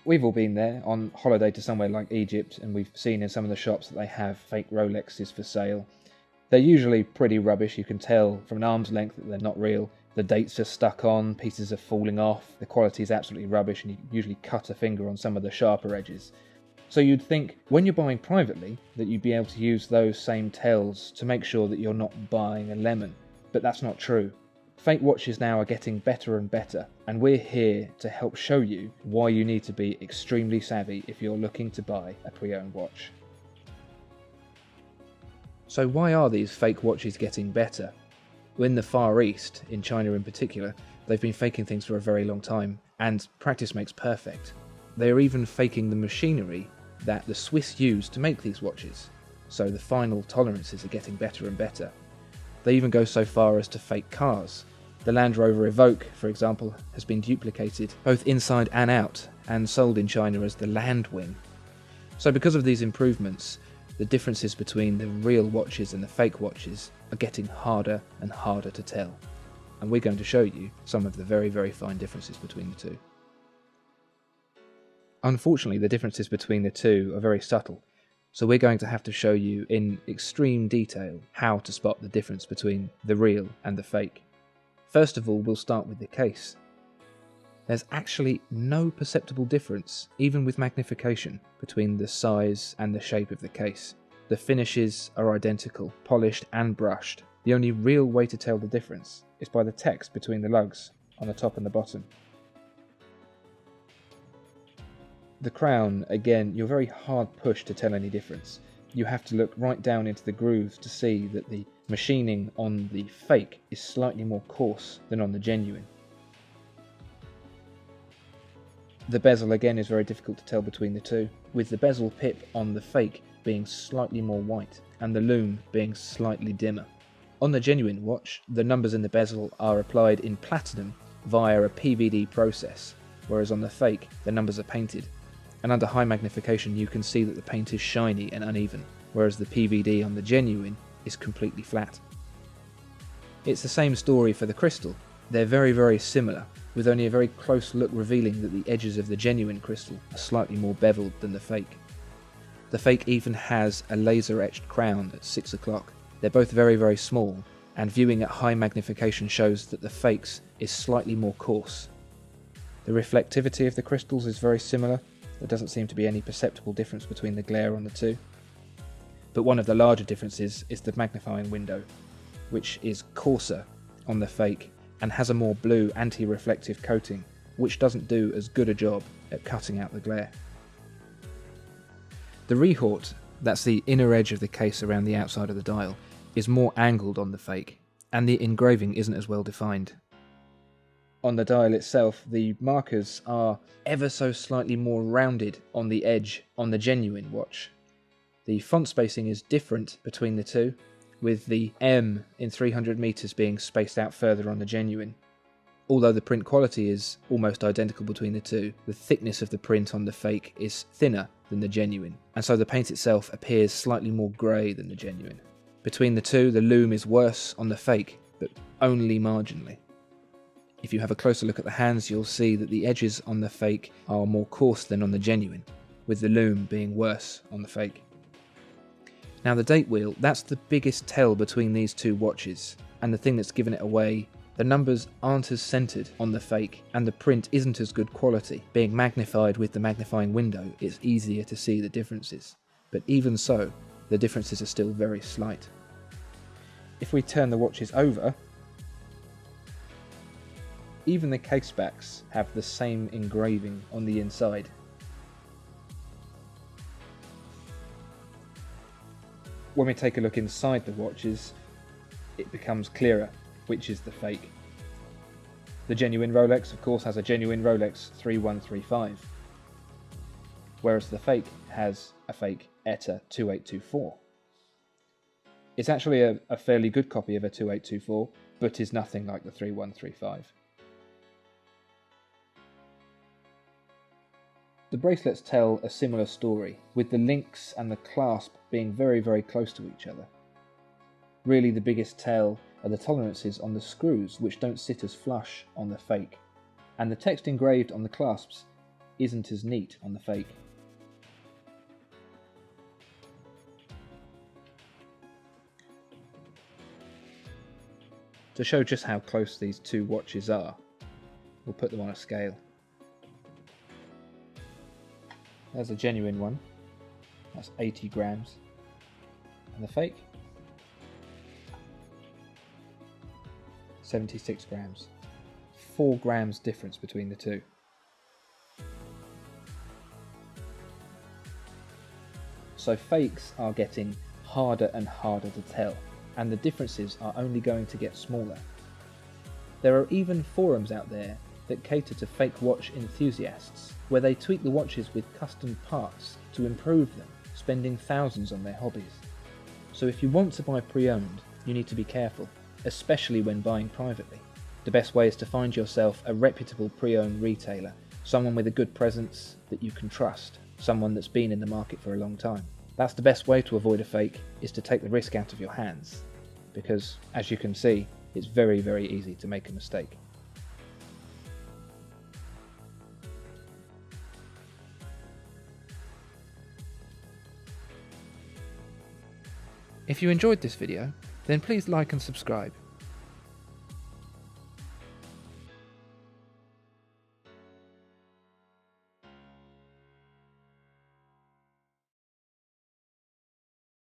We've all been there on holiday to somewhere like Egypt, and we've seen in some of the shops that they have fake Rolexes for sale. They're usually pretty rubbish. You can tell from an arm's length that they're not real. The dates are stuck on, pieces are falling off, the quality is absolutely rubbish, and you usually cut a finger on some of the sharper edges. So you'd think, when you're buying privately, that you'd be able to use those same tells to make sure that you're not buying a lemon. But that's not true. Fake watches now are getting better and better, and we're here to help show you why you need to be extremely savvy if you're looking to buy a pre-owned watch. So why are these fake watches getting better? Well, in the Far East, in China in particular, they've been faking things for a very long time, and practice makes perfect. They are even faking the machinery that the Swiss use to make these watches, so the final tolerances are getting better and better. They even go so far as to fake cars. The Land Rover Evoque, for example, has been duplicated both inside and out, and sold in China as the Landwing. So because of these improvements, the differences between the real watches and the fake watches are getting harder and harder to tell. And we're going to show you some of the very, very fine differences between the two. Unfortunately, the differences between the two are very subtle, so we're going to have to show you in extreme detail how to spot the difference between the real and the fake. First of all, we'll start with the case. There's actually no perceptible difference, even with magnification, between the size and the shape of the case. The finishes are identical, polished and brushed. The only real way to tell the difference is by the text between the lugs on the top and the bottom. The crown, again, you're very hard pushed to tell any difference. You have to look right down into the grooves to see that the machining on the fake is slightly more coarse than on the genuine. The bezel, again, is very difficult to tell between the two, with the bezel pip on the fake being slightly more white and the lume being slightly dimmer. On the genuine watch, the numbers in the bezel are applied in platinum via a PVD process, whereas on the fake, the numbers are painted. And under high magnification you can see that the paint is shiny and uneven, whereas the PVD on the genuine is completely flat. It's the same story for the crystal. They're very, very similar, with only a very close look revealing that the edges of the genuine crystal are slightly more beveled than the fake. The fake even has a laser etched crown at 6 o'clock. They're both very, very small, and viewing at high magnification shows that the fake's is slightly more coarse. The reflectivity of the crystals is very similar. There doesn't seem to be any perceptible difference between the glare on the two. But one of the larger differences is the magnifying window, which is coarser on the fake and has a more blue anti-reflective coating, which doesn't do as good a job at cutting out the glare. The retort, that's the inner edge of the case around the outside of the dial, is more angled on the fake, and the engraving isn't as well defined. On the dial itself, the markers are ever so slightly more rounded on the edge on the genuine watch. The font spacing is different between the two, with the M in 300 meters being spaced out further on the genuine. Although the print quality is almost identical between the two, the thickness of the print on the fake is thinner than the genuine, and so the paint itself appears slightly more grey than the genuine. Between the two, the lume is worse on the fake, but only marginally. If you have a closer look at the hands, you'll see that the edges on the fake are more coarse than on the genuine, with the lume being worse on the fake. Now the date wheel, that's the biggest tell between these two watches, and the thing that's given it away. The numbers aren't as centered on the fake, and the print isn't as good quality. Being magnified with the magnifying window, it's easier to see the differences. But even so, the differences are still very slight. If we turn the watches over, even the case backs have the same engraving on the inside. When we take a look inside the watches, it becomes clearer which is the fake. The genuine Rolex, of course, has a genuine Rolex 3135, whereas the fake has a fake ETA 2824. It's actually a fairly good copy of a 2824, but is nothing like the 3135. The bracelets tell a similar story, with the links and the clasp being very, very close to each other. Really, the biggest tell are the tolerances on the screws, which don't sit as flush on the fake, and the text engraved on the clasps isn't as neat on the fake. To show just how close these two watches are, we'll put them on a scale. There's a genuine one, that's 80 grams, and the fake, 76 grams. 4 grams difference between the two. So fakes are getting harder and harder to tell, and the differences are only going to get smaller. There are even forums out there that cater to fake watch enthusiasts, where they tweak the watches with custom parts to improve them, spending thousands on their hobbies. So if you want to buy pre-owned, you need to be careful, especially when buying privately. The best way is to find yourself a reputable pre-owned retailer, someone with a good presence that you can trust, someone that's been in the market for a long time. That's the best way to avoid a fake, is to take the risk out of your hands, because as you can see, it's very, very easy to make a mistake. If you enjoyed this video, then please like and subscribe.